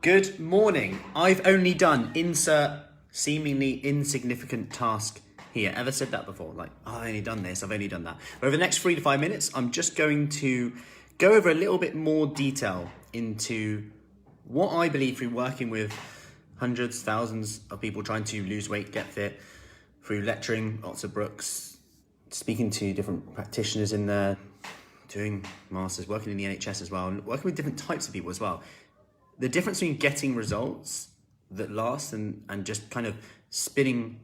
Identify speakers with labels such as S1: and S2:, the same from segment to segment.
S1: Good morning. I've only done insert seemingly insignificant task here. Ever said that before? Like, I've only done this, I've only done that. Over the next 3 to 5 minutes, I'm just going to go over a little bit more detail into what I believe through working with hundreds, thousands of people trying to lose weight, get fit, through lecturing lots of Brooks, speaking to different practitioners in there, doing masters, working in the NHS as well, and working with different types of people as well. The difference between getting results that last and just kind of spinning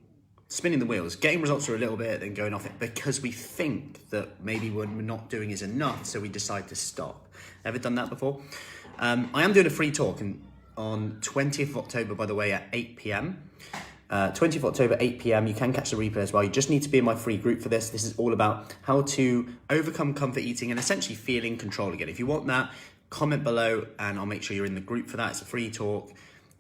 S1: the wheels, getting results for a little bit, then going off it because we think that maybe what we're not doing is enough, so we decide to stop. Ever done that before? I am doing a free talk on 20th of October, by the way, at 8 p.m. 20th of October, 8 p.m. You can catch the replay as well. You just need to be in my free group for this. This is all about how to overcome comfort eating and essentially feel in control again. If you want that, comment below and I'll make sure you're in the group for that. It's a free talk.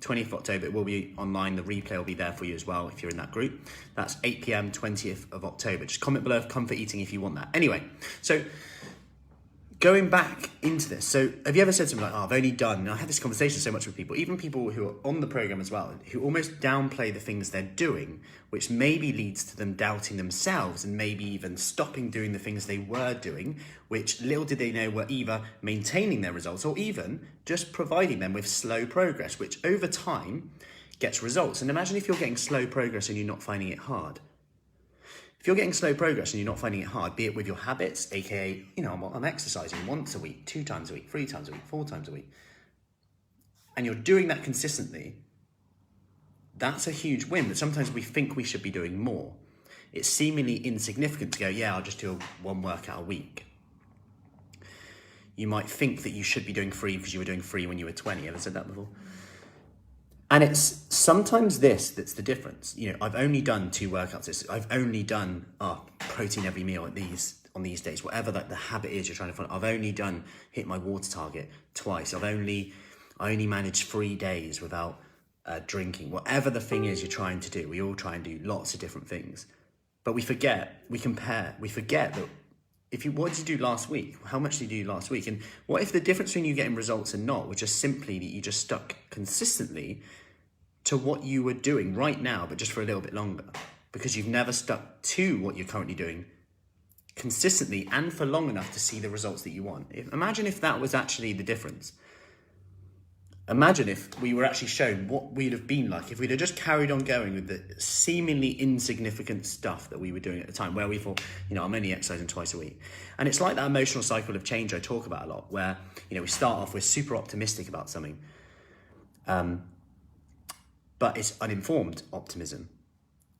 S1: 20th of October, it will be online. The replay will be there for you as well if you're in that group. That's 8 p.m, 20th of October. Just comment below comfort eating if you want that. Anyway, so going back into this, so have you ever said something like, I've only done, and I had this conversation so much with people, even people who are on the program as well, who almost downplay the things they're doing, which maybe leads to them doubting themselves and maybe even stopping doing the things they were doing, which little did they know were either maintaining their results or even just providing them with slow progress, which over time gets results. And imagine if you're getting slow progress and you're not finding it hard. If you're getting slow progress and you're not finding it hard, be it with your habits, aka, I'm exercising once a week, 2 times a week, 3 times a week, 4 times a week, and you're doing that consistently, that's a huge win. But sometimes we think we should be doing more. It's seemingly insignificant to go, I'll just do one workout a week. You might think that you should be doing 3 because you were doing 3 when you were 20. Ever said that before? And it's sometimes this that's the difference. I've only done 2 workouts. I've only done protein every meal on these days, whatever the habit is you're trying to find. I've only hit my water target twice. I only managed 3 days without drinking. Whatever the thing is you're trying to do, we all try and do lots of different things. But we forget that what did you do last week? How much did you do last week? And what if the difference between you getting results and not was just simply that you just stuck consistently to what you were doing right now, but just for a little bit longer, because you've never stuck to what you're currently doing consistently and for long enough to see the results that you want. Imagine if that was actually the difference. Imagine if we were actually shown what we'd have been like if we'd have just carried on going with the seemingly insignificant stuff that we were doing at the time, where we thought, I'm only exercising twice a week. And it's like that emotional cycle of change I talk about a lot, where, we start off, we're super optimistic about something, but it's uninformed optimism.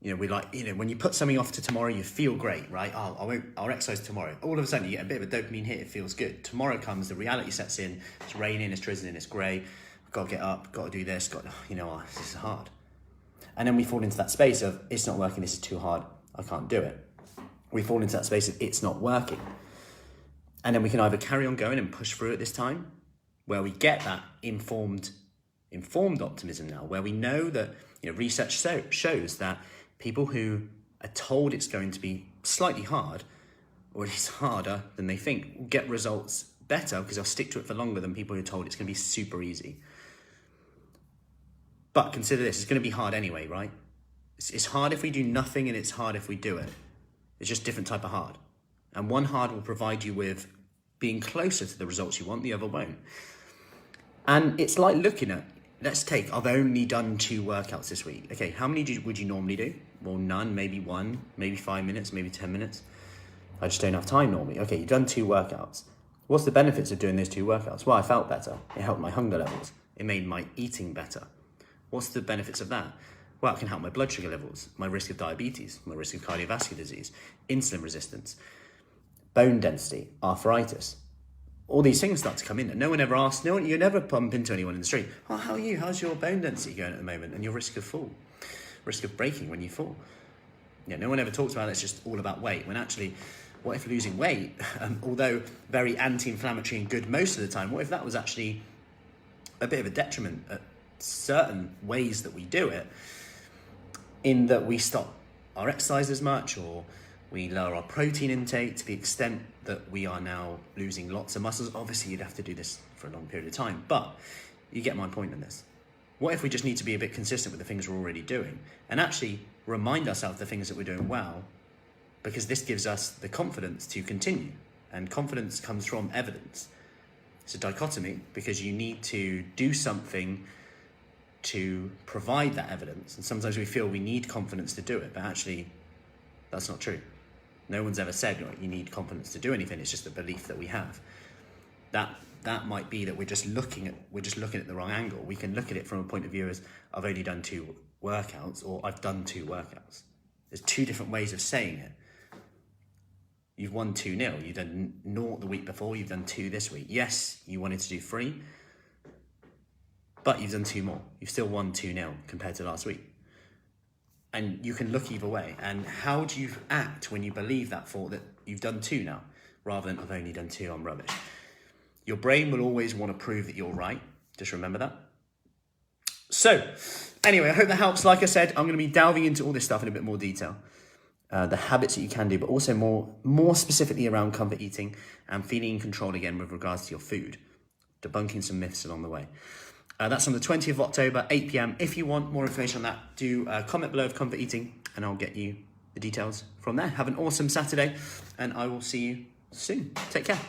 S1: We when you put something off to tomorrow, you feel great, right? I'll exercise tomorrow. All of a sudden you get a bit of a dopamine hit, it feels good. Tomorrow comes, the reality sets in, it's raining, it's drizzling, it's grey. Got to get up, got to do this, this is hard. And then we fall into that space of, it's not working, this is too hard, I can't do it. We fall into that space of, it's not working. And then we can either carry on going and push through at this time, where we get that informed optimism now, where we know that, research shows that people who are told it's going to be slightly hard, or at least harder than they think, will get results better because they'll stick to it for longer than people who are told it's going to be super easy. But consider this, it's going to be hard anyway, right? It's hard if we do nothing and it's hard if we do it. It's just different type of hard. And one hard will provide you with being closer to the results you want, the other won't. And it's like looking at, I've only done 2 workouts this week. Okay, how many would you normally do? Well, none, maybe 1, maybe 5 minutes, maybe 10 minutes. I just don't have time normally. Okay, you've done 2 workouts. What's the benefits of doing those 2 workouts? Well, I felt better. It helped my hunger levels. It made my eating better. What's the benefits of that? Well, it can help my blood sugar levels, my risk of diabetes, my risk of cardiovascular disease, insulin resistance, bone density, arthritis. All these things start to come in and no one ever asks, you never bump into anyone in the street. Oh, how are you? How's your bone density going at the moment? And your risk of breaking when you fall. No one ever talks about it. It's just all about weight. When actually, what if losing weight, although very anti-inflammatory and good most of the time, what if that was actually a bit of a detriment at certain ways that we do it, in that we stop our exercise as much, or we lower our protein intake to the extent that we are now losing lots of muscles. Obviously, you'd have to do this for a long period of time, but You get my point in this. What if we just need to be a bit consistent with the things we're already doing and actually remind ourselves the things that we're doing well, because this gives us the confidence to continue. And confidence comes from evidence. It's a dichotomy because you need to do something to provide that evidence. And sometimes we feel we need confidence to do it, but actually that's not true. No one's ever said you need confidence to do anything. It's just a belief that we have. That might be that we're just looking at the wrong angle. We can look at it from a point of view as I've only done 2 workouts or I've done 2 workouts. There's 2 different ways of saying it. You've won 2-0. You've done 0 the week before. You've done 2 this week. Yes, you wanted to do 3, but you've done 2 more. You've still won 2-0 compared to last week. And you can look either way. And how do you act when you believe that thought that you've done 2 now, rather than I've only done 2, I'm rubbish? Your brain will always want to prove that you're right. Just remember that. So, anyway, I hope that helps. Like I said, I'm going to be delving into all this stuff in a bit more detail. The habits that you can do, but also more specifically around comfort eating and feeling in control again with regards to your food. Debunking some myths along the way. That's on the 20th of October, 8 p.m. If you want more information on that, do comment below of comfort eating and I'll get you the details from there. Have an awesome Saturday and I will see you soon. Take care.